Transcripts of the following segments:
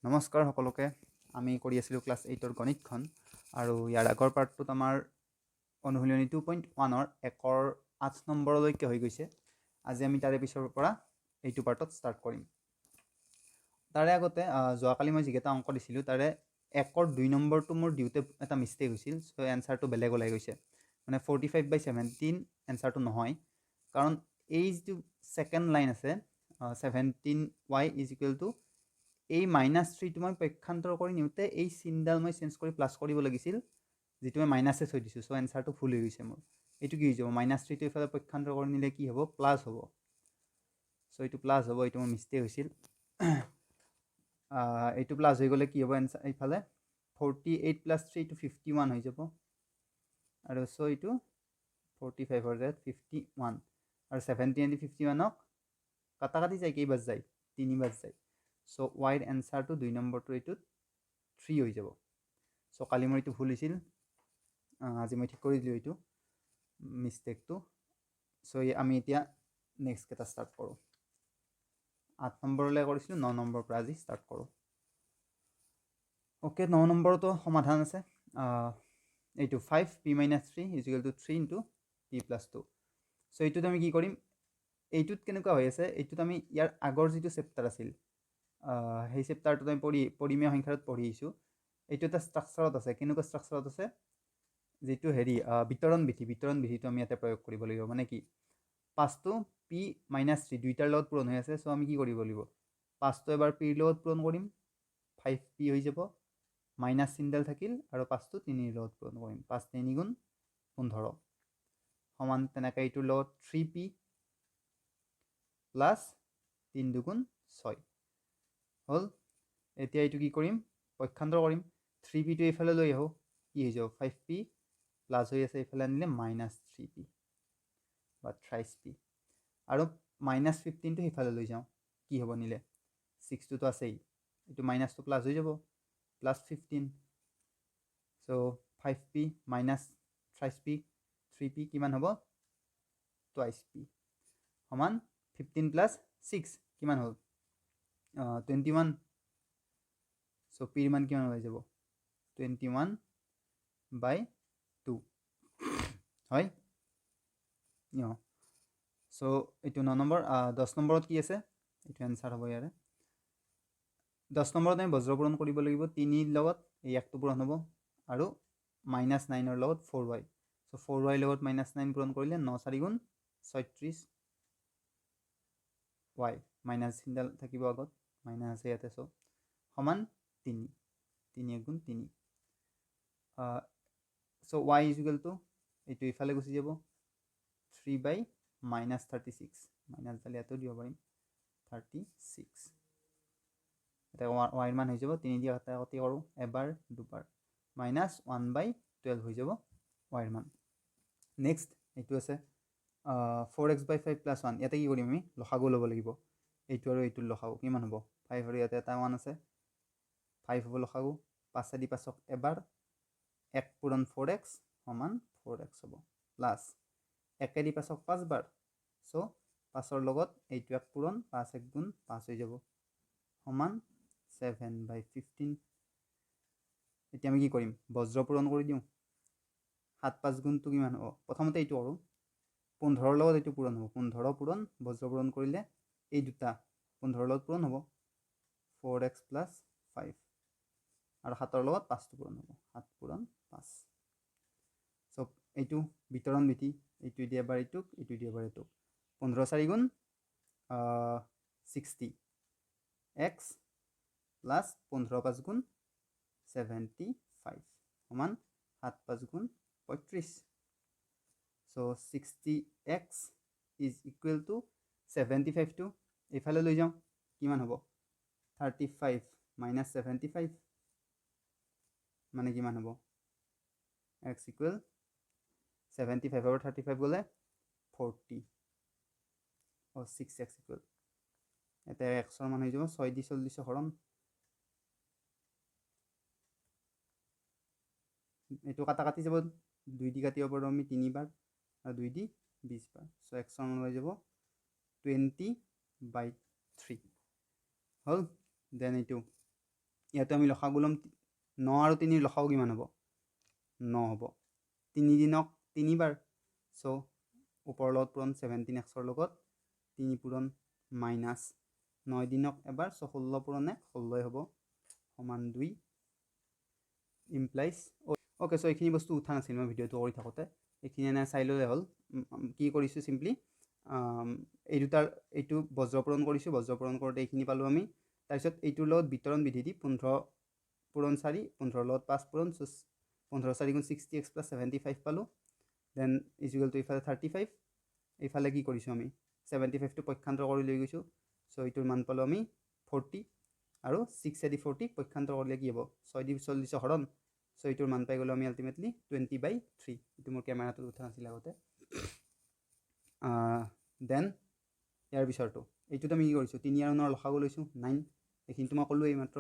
নমস্কাৰ সকলোকে। আমি কৰি আছিলোঁ ক্লাছ 8ৰ গণিতখন আৰু ইয়াৰ আগৰ পাৰ্টটোত আমাৰ অনুশীলনী 2.1ৰ 1-8 নম্বৰলৈকে হৈ গৈছে। আজি আমি তাৰে পিছৰ পৰা এইটো পাৰ্টত ষ্টাৰ্ট কৰিম। তাৰে আগতে যোৱাকালি মই যিকেইটা অংক দিছিলোঁ তাৰে 1-2 নম্বৰটো মোৰ দিওঁতে এটা মিষ্টেক হৈছিল, চ' এনচাৰটো বেলেগ ওলাই গৈছে। মানে 45/17 এনচাৰটো নহয়, কাৰণ এই যিটো ছেকেণ্ড লাইন আছে 17y = এই -3টো মই পক্ষান্তৰ কৰি নিওঁতে এই চিনডাল মই চেঞ্জ কৰি প্লাছ কৰিব লাগিছিল, যিটো মই মাইনাছে থৈ দিছোঁ। চ' এনচাৰটো ভুল হৈ গৈছে মোৰ। এইটো কি হৈ যাব, -3টো এইফালে পক্ষান্তৰ কৰি নিলে কি হ'ব, প্লাছ হ'ব। চ' এইটো প্লাছ হ'ব, এইটো মোৰ মিষ্টেক হৈছিল। এইটো প্লাছ হৈ গ'লে কি হ'ব, এনচাৰ এইফালে 48 + 3 = 51 হৈ যাব। আৰু চ' এইটো 45 ৰ জেগাত 51 আৰু 17 51ক কাটি যায়, কেইবাৰ যায়, 3বাৰ যায়। চ' ৱাইৰ এনচাৰটো 2 নম্বৰটো এইটোত 3 হৈ যাব। চ' কালি মোৰ এইটো ভুল হৈছিল, আজি মই ঠিক কৰি দিলোঁ এইটো মিষ্টেকটো। চ' আমি এতিয়া নেক্সট কেইটা ষ্টাৰ্ট কৰোঁ। 8 নম্বৰলৈ কৰিছিলোঁ, 9 নম্বৰৰ পৰা আজি ষ্টাৰ্ট কৰোঁ। অ'কে, 9 নম্বৰতো সমাধান আছে। এইটো 5p - 3 = 3 × p + 2। চ' এইটোত আমি কি কৰিম, এইটোত কেনেকুৱা হৈ আছে, এইটোত আমি ইয়াৰ আগৰ যিটো চেপ্টাৰ আছিল সেই চেপ্টাৰটোত আমি পৰিমেয় সংখ্যাত পঢ়ি আহিছোঁ। এইটো এটা ষ্ট্ৰাকচাৰত আছে। কেনেকুৱা ষ্ট্ৰাকচাৰত আছে, যিটো বিতৰণ বিধিটো আমি ইয়াতে প্ৰয়োগ কৰিব লাগিব। মানে কি, 5টো p - 3 দুইটাৰ লগত পূৰণ হৈ আছে। চ' আমি কি কৰিব লাগিব, 5টো এবাৰ pৰ লগত পূৰণ কৰিম, 5p হৈ যাব, মাইনাছ চিনডাল থাকিল, আৰু 5টো 3ৰ লগত পূৰণ কৰিম, 5 × 3 = 15 সমান। তেনেকৈ এইটোৰ লগত 3p + 3 × 2 = 6 হ'ল। এতিয়া এইটো কি কৰিম, পক্ষান্তৰ কৰিম। 3pটো এইফালে লৈ আহোঁ, কি হৈ যাব, 5p প্লাছ হৈ আছে, এইফালে আনিলে -3p বা 23p, আৰু -15টো সেইফালে লৈ যাওঁ, কি হ'ব নিলে, 6টোতো আছেই, এইটো মাইনাছটো প্লাছ হৈ যাব, +15। চ' 5p - 23p 3p কিমান হ'ব, 2p সমান 15 + 6 কিমান হ'ল, 21। চ' পিৰ মান কিমান হৈ যাব, 21/2 হয়। চ' এইটো 9 নম্বৰ। 10 নম্বৰত কি আছে, এইটো এনচাৰ হ'ব ইয়াৰে। 10 নম্বৰত আমি বজ্ৰ পূৰণ কৰিব লাগিব। 3ৰ লগত এই 1টো পূৰণ হ'ব, আৰু -9ৰ লগত 4y। চ' 4y লগত -9 পূৰণ কৰিলে 9 × 4 = 36y, মাইনাছ চিনডাল থাকিব আগত, মাইনাছ আছে ইয়াতে, চ' সমান 3, 3 × 3। চ' y = এইটো ইফালে গুচি যাব, 3/-36, মাইনাছডাল ইয়াতো দিব পাৰিম, 36। এতিয়া ৱাইৰ মান হৈ যাব, 3 দি কাটি কৰোঁ, এবাৰ দুবাৰ, -1/12 হৈ যাব ৱাইৰ মান। নেক্সট এইটো আছে 4x/5 + 1। ইয়াতে কি কৰিম, আমি লসাগু ল'ব লাগিব। এইটো আৰু এইটোৰ লসাগু কিমান হ'ব, 5 আৰু ইয়াতে এটা 1 আছে, 5 হ'ব লসাগু, 5 দি 5ক এবাৰ, 1 পূৰণ 4x সমান 4x হ'ব, প্লাছ 1 দি 5ক 5 বাৰ, চ' 5ৰ লগত এইটো 1 পূৰণ, 5 × 1 = 5 হৈ যাব, সমান 7/15। এতিয়া আমি কি কৰিম, বজ্ৰ পূৰণ কৰি দিওঁ। 7 × 5 = কিমান হ'ব, প্ৰথমতে এইটো কৰোঁ, 15ৰ লগত এইটো পূৰণ হ'ব, 15 পূৰণ, বজ্ৰ পূৰণ কৰিলে এই দুটা 15ৰ লগত পূৰণ হ'ব, 4x + 5, আৰু 7ৰ লগত 5টো পূৰণ হ'ব, 7 পূৰণ 5। চ' এইটো বিতৰণ বিধি, এইটো দিয়ে এবাৰ এইটোক, এইটো দিয়ে এবাৰ এইটোক, 15 × 4 = 60, x + 15 × 5 = 75 সমান 7 × 5 = 35। চ' 60x = 75টো এইফালে লৈ যাওঁ, কিমান হ'ব, 35 - 75 মানে কিমান হ'ব, x = 75 আৰু 35 গ'লে 40, 6x = এতিয়া xৰ মান হৈ যাব 6 দি 40 হৰণ, এইটো কাটি যাব, 2 দি কাটিব পাৰোঁ আমি 3 বাৰ, আৰু 2 দি 20 বাৰ। চ' xৰ মান হৈ যাব 20/3 হ'ল। দেন এইটো ইয়াতে আমি লসাগু ল'ম 9 আৰু 3 লসাগু কিমান হ'ব 9 হ'ব 3 দিনক 3 বাৰ চ' ওপৰৰ লগত পূৰণ 17x লগত 3 পূৰণ মাইনাছ 9 দিনক এবাৰ চ' 16 পূৰণে 16 হ'ব সমান 2 ইমপ্লাইজ অ'কে চ' এইখিনি বস্তু উঠা নাছিল মই ভিডিঅ'টো কৰি থাকোঁতে এইখিনি এনে চাই ল'লে হ'ল কি কৰিছোঁ চিম্পলি এই দুটাৰ এইটো বজ্ৰপূৰণ কৰিছোঁ বজ্ৰপূৰণ কৰোঁতে এইখিনি পালোঁ আমি তাৰপিছত এইটোৰ লগত বিতৰণ বিধি দি 15 পূৰণ 4 15 লগত 5 পূৰণ 15 4 গুণ 60x প্লাছ 75 পালোঁ দেন ইজ ইকুৱেল টু ইফালে 35 এইফালে কি কৰিছোঁ আমি 75টো পক্ষান্তৰ কৰি লৈ গৈছোঁ চ' এইটোৰ মান পালোঁ আমি 40 আৰু 6 দি 40 পক্ষান্তৰ কৰিলে কি হ'ব 6 দি 40 হৰণ চ' এইটোৰ মান পাই গ'লোঁ আমি আল্টিমেটলি 20/3 এইটো মোৰ কেমেৰাটোত উঠা নাছিল আগতে দেন ইয়াৰ পিছৰটো এইটোত আমি কি কৰিছোঁ 3 আৰু 9 লসাগু লৈছোঁ 9 এইখিনিতো মই ক'লোৱেই মাত্ৰ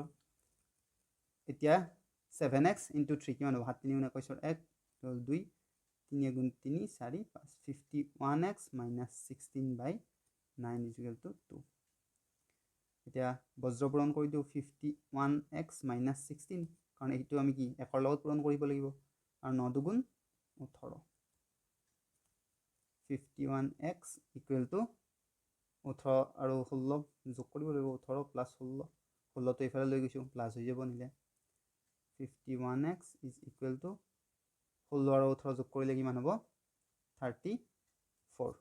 এতিয়া 7x ইনটু 3 কিমান হ'ব 7 3 21 1 2 3 গুণ 3 4 5 51x minus 16/9 is equal two 2 এতিয়া বজ্ৰপূৰণ কৰি দিওঁ 51x মাইনাছ 16 কাৰণ এইটো আমি কি 1ৰ লগত পূৰণ কৰিব লাগিব আৰু 9 দুগুণ 18 51x ইকুৱেল টু 18 আৰু 16 যোগ কৰিব লাগিব 18 প্লাছ 16 16টো এইফালে লৈ গৈছোঁ প্লাছ হৈ যাব নিলে 51x ইজ ইকুৱেল টু 16 আৰু 18 যোগ কৰিলে কিমান হ'ব 34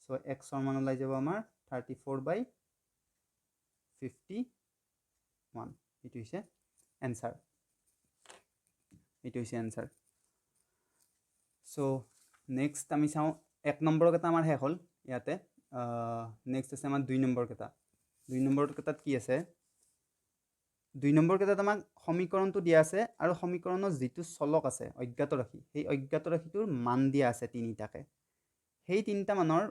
চ' xৰ মান ওলাই যাব আমাৰ 34/51 এইটো হৈছে এনচাৰ চ' নেক্সট আমি চাওঁ 1 নম্বৰ কেইটা আমাৰ শেষ হ'ল ইয়াতে নেক্সট আছে আমাৰ 2 নম্বৰ কেইটা 2 নম্বৰ কেইটাত কি আছে 2 নম্বৰ কেইটাত আমাক সমীকৰণটো দিয়া আছে আৰু সমীকৰণৰ যিটো চলক আছে অজ্ঞাত ৰাশি সেই অজ্ঞাত ৰাশিটোৰ মান দিয়া আছে তিনিটাকে সেই তিনিটা মানৰ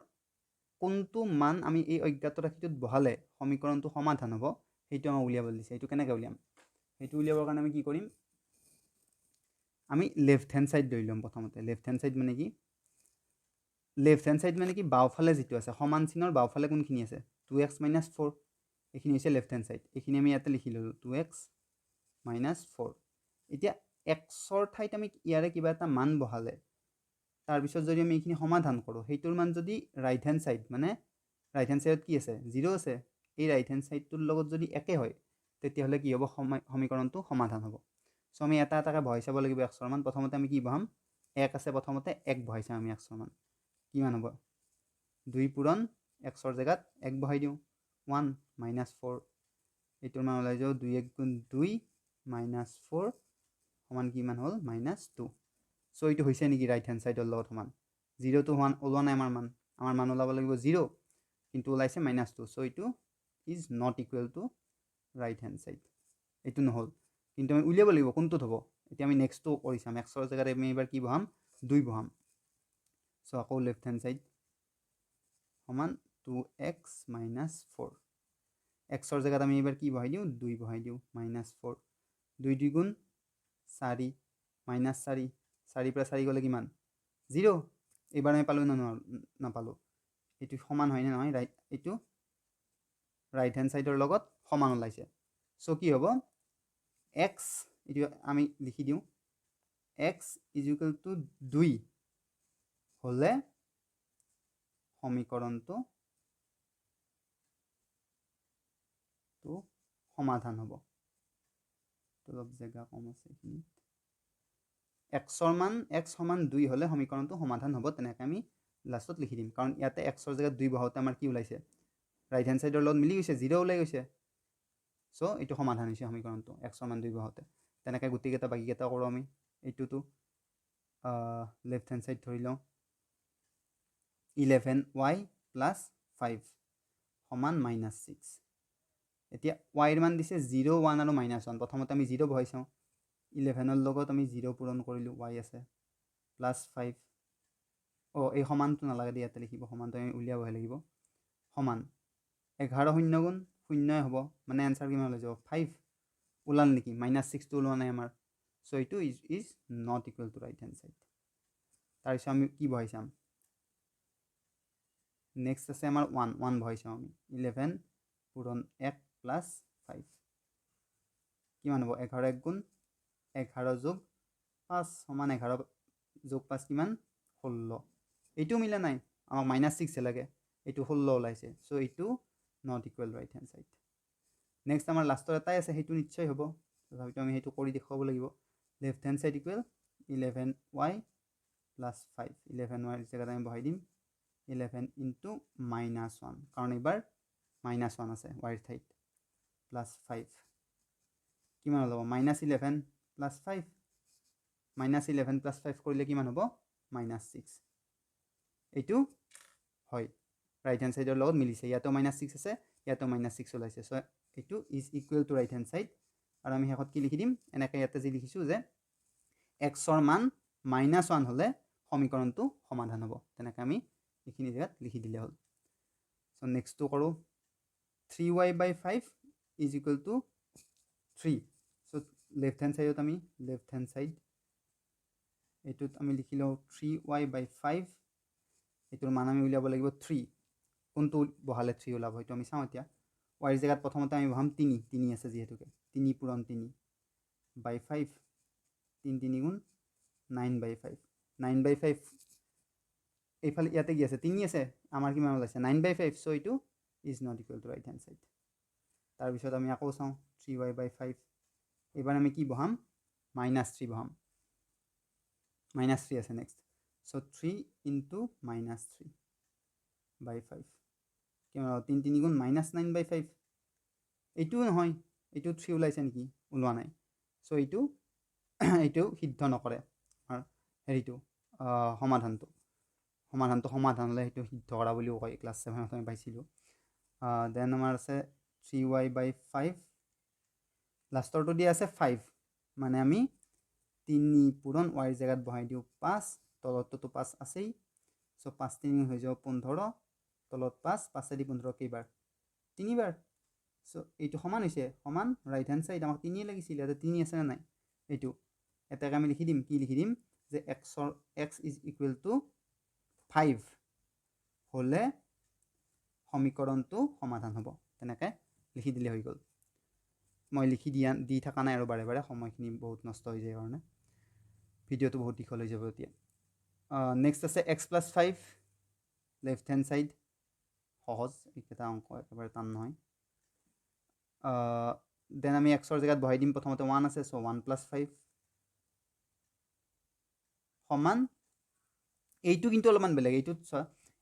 কোনটো মান আমি এই অজ্ঞাত ৰাশিটোত বহালে সমীকৰণটো সমাধান হ'ব সেইটো আমাক উলিয়াব দিছে এইটো কেনেকৈ উলিয়াম সেইটো উলিয়াবৰ কাৰণে আমি কি কৰিম আমি লেফ্ট হেণ্ড সাইড লৈ ল'ম প্ৰথমতে লেফ্ট হেণ্ড সাইড মানে কি বাওঁফালে যিটো আছে সমান চিনৰ বাওঁফালে কোনখিনি আছে 2x মাইনাছ 4 এইখিনি হৈছে লেফ্ট হেণ্ড সাইড এইখিনি আমি ইয়াতে লিখি ল'লোঁ 2x মাইনাছ 4 এতিয়া xৰ ঠাইত আমি ইয়াৰে কিবা এটা মান বহালে তাৰপিছত যদি আমি এইখিনি সমাধান কৰোঁ সেইটোৰ মান যদি ৰাইট হেণ্ড সাইড মানে ৰাইট হেণ্ড সাইডত কি আছে 0 আছে এই ৰাইট হেণ্ড সাইডটোৰ লগত যদি একে হয় তেতিয়াহ'লে কি হ'ব সমীকৰণটো সমাধান হ'ব চ' আমি এটা এটাকৈ বহাই চাব লাগিব xৰ মান প্ৰথমতে আমি কি বহাম 1 আছে প্ৰথমতে 1 বহাই চাম আমি xৰ মান কিমান হ'ব 2 পূৰণ xৰ জেগাত 1 বহাই দিওঁ 1 মাইনাছ 4 এইটোৰ মান ওলাই যাব 2 1 গুণ 2 মাইনাছ 4 সমান কিমান হ'ল মাইনাছ 2 চ' এইটো হৈছে নেকি ৰাইট হেণ্ড সাইডৰ লগত সমান 0টো ওলোৱা নাই আমাৰ মান ওলাব লাগিব 0 কিন্তু ওলাইছে মাইনাছ 2 চ' এইটো is not equal to right hand side এইটো নহ'ল কিন্তু আমি উলিয়াব লাগিব কোনটোত হ'ব এতিয়া আমি নেক্সটটো কৰি চাম xৰ জেগাত আমি এইবাৰ কি বহাম 2 বহাম চ' আকৌ লেফ্ট হেণ্ড সাইড সমান 2x মাইনাছ 4 xৰ জেগাত আমি এইবাৰ কি বহাই দিওঁ 2 বহাই দিওঁ মাইনাছ 4 2 2 গুণ 4 মাইনাছ 4 4 পৰা 4 গ'লে কিমান 0 এইবাৰ আমি পালোঁ নে নাপালোঁ এইটো সমান হয়নে নহয় এইটো ৰাইট হেণ্ড সাইডৰ লগত সমান ওলাইছে চ' কি হ'ব x এইটো আমি লিখি দিওঁ x ইজ ইকুৱেল টু 2 হ'লে সমীকৰণটো সমাধান হ'ব অলপ জেগা কম আছে এইখিনিত xৰ মান x সমান 2 হ'লে সমীকৰণটো সমাধান হ'ব তেনেকৈ আমি লাষ্টত লিখি দিম কাৰণ ইয়াতে xৰ জেগাত 2 বহাওঁতে আমাৰ কি ওলাইছে ৰাইট হেণ্ড সাইডৰ লগত মিলি গৈছে 0 ওলাই গৈছে চ' এইটো সমাধান হৈছে সমীকৰণটো xৰ মান 2 বহাওঁতে তেনেকৈ গোটেইকেইটা বাকীকেইটা কৰোঁ আমি এইটোতো লেফ্ট হেণ্ড সাইড ধৰি লওঁ 11y প্লাছ 5 সমান মাইনাছ 6 এতিয়া yৰ মান দিছে 0 1 আৰু মাইনাছ 1 প্ৰথমতে আমি 0 বহাই চাওঁ 11ৰ লগত আমি 0 পূৰণ কৰিলোঁ y আছে প্লাছ 5 এই সমানটো নালাগে দেই ইয়াতে লিখিব সমানটো আমি উলিয়াবহে লাগিব সমান 11 0 গুণ 0 হ'ব মানে এনচাৰ কিমান ওলাই যাব 5 ওলাল নেকি মাইনাছ 6টো ওলোৱা নাই আমাৰ চ' এইটো is not equal to right hand side তাৰপিছত আমি কি বহাই চাম নেক্সট আছে আমাৰ 1 বহাই চাওঁ আমি 11 পূৰণ 1 প্লাছ 5 কিমান হ'ব 11 1 গুণ 11 যোগ 5 সমান 11 যোগ 5 কিমান 16 এইটো মিলা নাই আমাক -6 লাগে এইটো 16 ওলাইছে সো এইটো not equal right hand side next আমাৰ লাষ্টৰ এটাই আছে সেইটো নিশ্চয় হ'ব তথাপিতো আমি সেইটো কৰি দেখুৱাব লাগিব left hand side equal 11y plus 5 11y জেগাত আমি বহাই দিম 11 into -1 কাৰণ এবাৰ -1 আছে y ঠাইত plus 5 কিমান হ'ব -11 plus 5 -11 plus 5 কৰিলে কিমান হ'ব -6 এইটো হয় ৰাইট হ্যান্ড সাইডৰ লগত মিলিছে ইয়াতো -6 আছে ইয়াতো -6 ওলাইছে সো এইটো is equal two right hand side আৰু আমি শেষত কি লিখি দিম এনেকৈ ইয়াতে যি লিখিছো যে x ৰ মান -1 হলে সমীকৰণটো সমাধান হ'ব তেনেকৈ আমি এইখিনি জেগাত লিখি দিলে হ'ল সো নেক্সটটো কৰো 3y/5 is equal to 3 so left hand সাইডত আমি লেফট হ্যান্ড সাইড এটুত আমি লিখি লও 3y/5 এটোৰ মান আমি উলিয়াব লাগিব 3 কোনটো বহালে 3 ওলাব হয়তো আমি চাও এতিয়া y ৰ জায়গাত প্ৰথমতে আমি বহাম 3 আছে যেহেতুকে 3 পূৰণ 3 by 5 3 3 গুণ 9/5 9/5 এইফালে ইয়াতে কি আছে 3 আছে আমাৰ কিমান ওলাইছে 9/5 সো এইটো is not equal to right hand side তাৰ পিছত আমি আকৌ চাও 3y/5 এবাৰ আমি কি বহাম -3 বহাম -3 আছে নেক্সট সো 3 into -3/5 কিমান 3 3 গুণ -9/5 এইটো নহয় এইটো 3 ওলাইছে নেকি ওলোৱা নাই সো এইটো এইটো সিদ্ধ নকৰে হেৰিটো সমাধানটো সমাধান হলে সেইটো সিদ্ধ কৰা বুলিও কয় ক্লাছ 7 আমি পাইছিলো দেন আমাৰ আছে 3y/5 লাষ্টৰটো দিয়া আছে 5 মানে আমি 3 পূৰণ y ৰ জায়গাত বহাই দিও 5 তলতটো 5 আছেই সো 5 3 হৈ যাব 15 তলত 5 5 দি 15 কেইবাৰ 3 বাৰ সো এইটো সমান হৈছে সমান ৰাইট হ্যান্ড সাইড আমাক 3 লাগিছিল ইয়াতে 3 আছে না নাই এইটো এটাকে আমি লিখি দিম কি লিখি দিম যে x is equal to 5 হলে সমীকৰণটো সমাধান হ'ব তেনেকৈ লিখি দিলে হৈ গ'ল মই লিখি দি থাকা নাই আৰু বাৰে বাৰে সময়খিনি বহুত নষ্ট হৈ যায় কাৰণে ভিডিওটো বহুত দীঘল হৈ যাব এতিয়া নেক্সট আছে x plus 5 left hand side সহজ এইকেইটা অংক একেবাৰে টান নহয় দেন আমি x ৰ জায়গাত বহাই দিম প্ৰথমতে 1 আছে সো 1 plus 5 সমান এইটো কিন্তু অলপমান বেলেগ এইটো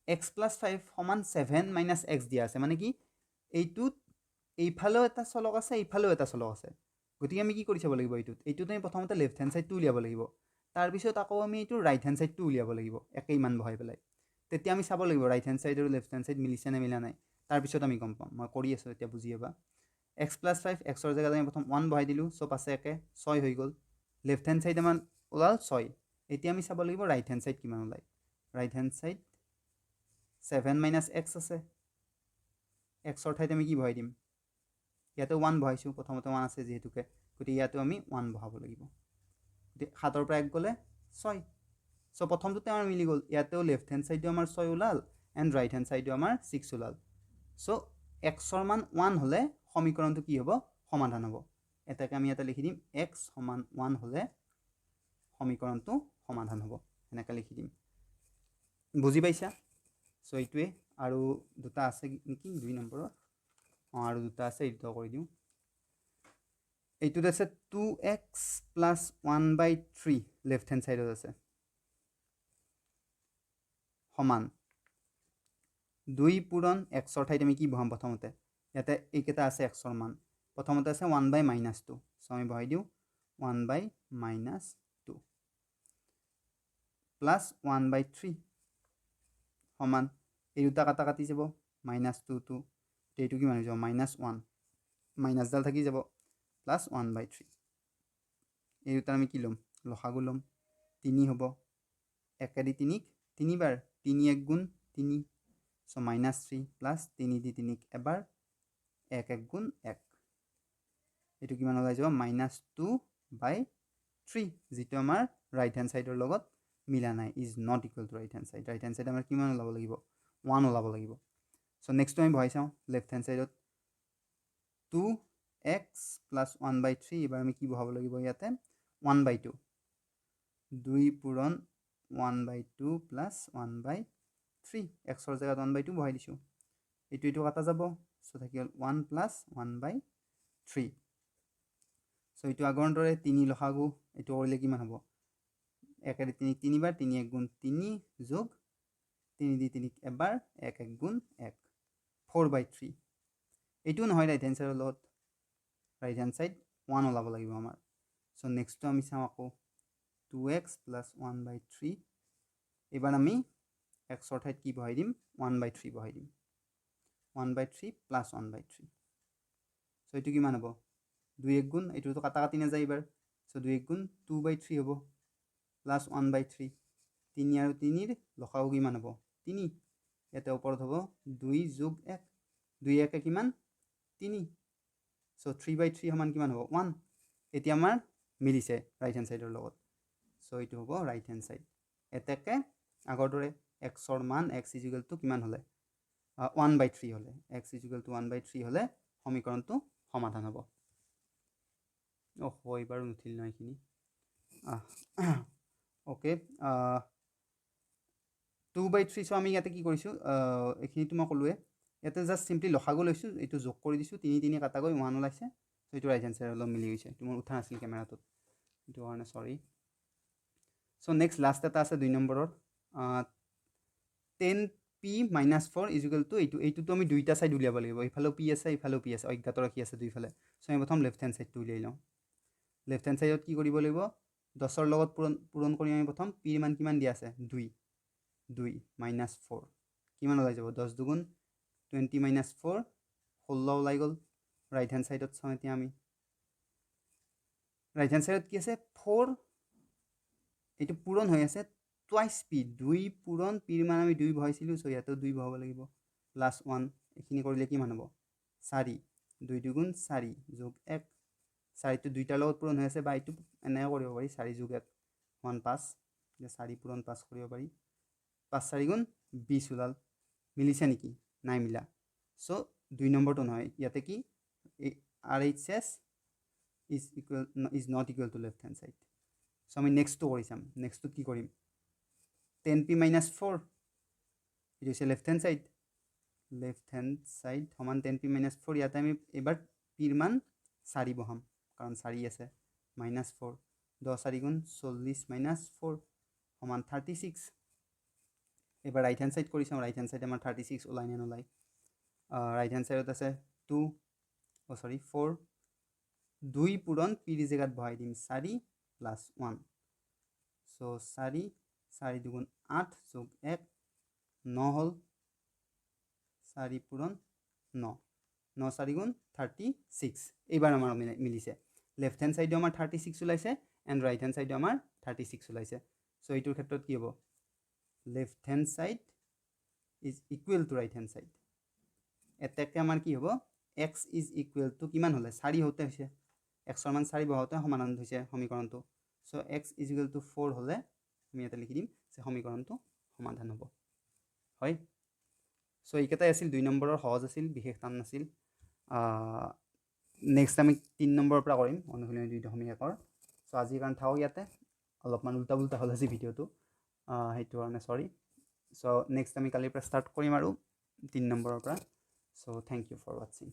x plus 5 সমান 7 minus x দিয়া আছে মানে কি এইটোত এইফালেও এটা চলক আছে এইফালেও এটা চলক আছে গতিকে আমি কি কৰি চাব লাগিব এইটোত আমি প্ৰথমতে লেফট হ্যান্ড সাইডটো উলিয়াব লাগিব তাৰ পিছত আকৌ আমি এইটো ৰাইট হ্যান্ড সাইডটো উলিয়াব লাগিব একেই মান বহাই পেলাই তেতিয়া আমি চাব লাগিব ৰাইট হ্যান্ড সাইড আৰু লেফট হ্যান্ড সাইড মিলিছে নে মিলা নাই তাৰ পিছত আমি গম পাম মই কৰি আছো এতিয়া বুজি পাবা x plus 5 x ৰ জায়গাত আমি প্ৰথম 1 বহাই দিলো সব আছে একে 6 হৈ গ'ল লেফট হ্যান্ড সাইড আমাৰ ওলাল 6 এতিয়া আমি চাব লাগিব ৰাইট হ্যান্ড সাইড কিমান ওলাই right hand side 7 minus x আছে x ৰ ঠাইত আমি কি বহাই দিম ইয়াতে 1 বহাইছো প্ৰথমতে 1 আছে যেহেতুকে গতি ইয়াতে আমি 1 বহাব লাগিব গতি 7 ৰ পৰা 1 গলে 6 সো প্ৰথমটোতে আমাৰ মিলি গল ইয়াতেও লেফট হ্যান্ড সাইডটো আমাৰ 6 ওলাল এন্ড ৰাইট হ্যান্ড সাইডটো আমাৰ 6 ওলাল সো x ৰ মান 1 হলে সমীকৰণটো কি হ'ব সমাধান হ'ব এটাকে আমি ইয়াতে লিখি দিম x সমান 1 হলে সমীকৰণটো সমাধান হ'ব এনেকৈ লিখি দিম বুজি পাইছা সো এইটোৱে আৰু দুটা আছে নেকি 2 নম্বৰৰ আৰু দুটা আছে এইটো কৰি দিও এইটোত আছে 2x plus 1/3 লেফট হ্যান্ড সাইডত আছে সমান 2 পূৰণ x ৰ ঠাইত আমি কি বহাম প্ৰথমতে ইয়াতে এইকেইটা আছে x ৰ মান প্ৰথমতে আছে 1/-2 সো আমি বহাই দিও 1/-2 plus 1/3 সমান এই দুটা কাটা কাটি যাব -2 এইটো কিমান হৈ যাব -1 মাইনাস ডাল থাকি যাব প্লাস 1/3 এই দুটা আমি কি লম লসাগু লম 3 হ'ব 1 দি 3 তিনিবাৰ 3 1 গুণ 3 সো -3 প্লাস 3 দি 3 এবাৰ 1 1 গুণ 1 এইটো কিমান হৈ যাব -2/3 যেটো আমাৰ ৰাইট হ্যান্ড সাইডৰ লগত মিলা নাই is not equal to right hand side আমাৰ কিমান ওলাব লাগিব 1 ওলাব লাগিব সো নেক্সট আমি বহাই চাও লেফট হ্যান্ড সাইডত 2 x plus 1/3 এবাৰ আমি কি বহাব লাগিব ইয়াতে 1/2 2 পূৰণ 1/2 plus 1/3 xৰ জেগাত 1/2 বহাই দিছোঁ এইটো কাটা যাব সো থাকিল 1 plus 1/3 সো এইটো আগৰ দৰে 3 লসাগু এইটো কৰিলে কিমান হ'ব 1 এৰে 3 তিনিবাৰ 3 1 গুণ 3 যোগ 3 দি 3 এবাৰ 1 1 গুণ 1 4/3 এইটো নহয় ৰাইট হ্যান্ড সাইডৰ লগত ৰাইট হ্যান্ড সাইড 1 ওলাব লাগিব আমাৰ সো নেক্সটটো আমি চাম আকৌ 2x plus 1/3 এবাৰ আমি x অৰ ঠাইত কি বহাই দিম 1/3 বহাই দিম 1/3 plus 1/3 সো এইটো কিমান হ'ব 2 1 গুণ এইটো তো কাটা কাটি না যায় এবাৰ সো 2 1 গুণ 2/3 হ'ব plus 1/3 3 আৰু 3 ৰ লসাগু কিমান হ'ব 3 ইয়াতে ওপৰত হ'ব 2 যোগ 1 2 1 কিমান 3 সো 3/3 সমান কিমান হ'ব 1 এতিয়া আমাৰ মিলিছে ৰাইট হ্যান্ড সাইডৰ লগত সো এইটো হ'ব ৰাইট হ্যান্ড সাইড এতেকে আগৰ দৰে x ৰ মান x = কিমান হলে 1/3 হলে x = 1/3 হলে সমীকৰণটো সমাধান হ'ব ওহ এবাৰ নুঠিল না এইখিনি ওকে 2/3 সো আমি ইয়াতে কি কৰিছো এইখিনিটো মই ক'লোৱে ইয়াতে জাস্ট সিম্পলি লসাগু লৈছো এইটো যোগ কৰি দিছো 3 3 কাটা গৈ 1 ওলাইছে সো এইটো ৰাইট হ্যান্ড সাইডৰ লগত মিলি গৈছে তোমাৰ উঠা আছিল ক্যামেৰাটোত এইটো কাৰণে সৰি সো নেক্সট লাষ্ট এটা আছে 2 নম্বৰৰ 10p - 4 এইটো আমি দুইটা সাইড উলিয়াব লাগিব ইফালেও p আছে ইফালেও p আছে অজ্ঞাত ৰাখি আছে দুইফালে সো আমি প্ৰথম লেফট হ্যান্ড সাইডটো উলিয়াই লওঁ লেফট হ্যান্ড সাইডত কি কৰিব লাগিব 10 ৰ লগত পূৰণ কৰি আমি প্ৰথম p ৰ মান কিমান দিয়া আছে 2 2 - 4 কিমান ওলাই যাব 10 দুগুণ 20 - 4 16 ওলাই গ'ল ৰাইট হ্যান্ড সাইডত চাওঁ এতিয়া আমি ৰাইট হ্যান্ড সাইডত কি আছে 4 এইটো পূৰণ হৈ আছে টুৱাইস p 2 পূৰণ p ৰ মান আমি 2 বহাইছিলো সো ইয়াতেও 2 বহাব লাগিব প্লাস 1 এখিনি কৰিলে কিমান হ'ব 4 2 দুগুণ 4 যোগ 1 4 টো দুইটাৰ লগত পূৰণ হৈ আছে বা এইটো এনে কৰিব পাৰি 4 যোগ 1 1 5 যে 4 পূৰণ 5 কৰিব পাৰি 5 4 গুণ 20 ওলাল মিলিছে নেকি নাই মিলা সো 2 নম্বৰটো নহয় ইয়াতে কি RHS is not equal to left hand side so আমি নেক্সটটো কৰি চাম নেক্সটটো কি কৰিম 10p - 4 এইটো হৈছে লেফট হ্যান্ড সাইড সমান 10p - 4 ইয়াতে আমি এবাৰ p ৰ মান 4 বহাম কাৰণ 4 আছে -4 10 4 গুণ 40 - 4 সমান 36 এবাৰ ৰাইট হ্যান্ড সাইড কৰি চাম ৰাইট হ্যান্ড সাইড আমাৰ 36 ওলাই নে নোলাই ৰাইট হ্যান্ড সাইডত আছে 4 2 পূৰণ p ৰ জেগাত বহাই দিম 4 প্লাস 1 সো 4 4 দুগুণ 8 যোগ 1 9 হল 4 পূৰণ 9 9 4 গুণ 36 এইবাৰ আমাৰ মিলিছে লেফট হ্যান্ড সাইডে আমাৰ 36 ওলাইছে এন্ড ৰাইট হ্যান্ড সাইডে আমাৰ 36 ওলাইছে সো এইটোৰ ক্ষেত্ৰত কি হ'ব left hand side is equal two right hand side এতেকে আমাৰ কি হ'ব x ইজ ইকুৱেল টু কিমান হলে 4 হতে হৈছে x ৰ মান 4 বহাওতে সমাধান হৈছে সমীকৰণটো so x is equal to 4 হলে আমি এটা লিখি দিম যে সমীকৰণটো সমাধান হ'ব হয় সো এইকেইটাই আছিল 2 নম্বৰৰ সহজ আছিল বিশেষ টান নাছিল নেক্সট আমি 3 নম্বৰৰ পৰা কৰিম অনুশীলনী 2.1 সো আজিৰ কাৰণে থাকক ইয়াতে অলপমান উল্টা পুল্টা হ'ল আজি ভিডিঅ'টো সেইটো কাৰণে সৰি সো নেক্সট আমি কালিৰ পৰা ষ্টাৰ্ট কৰিম আৰু 3 নম্বৰৰ পৰা so thank you for watching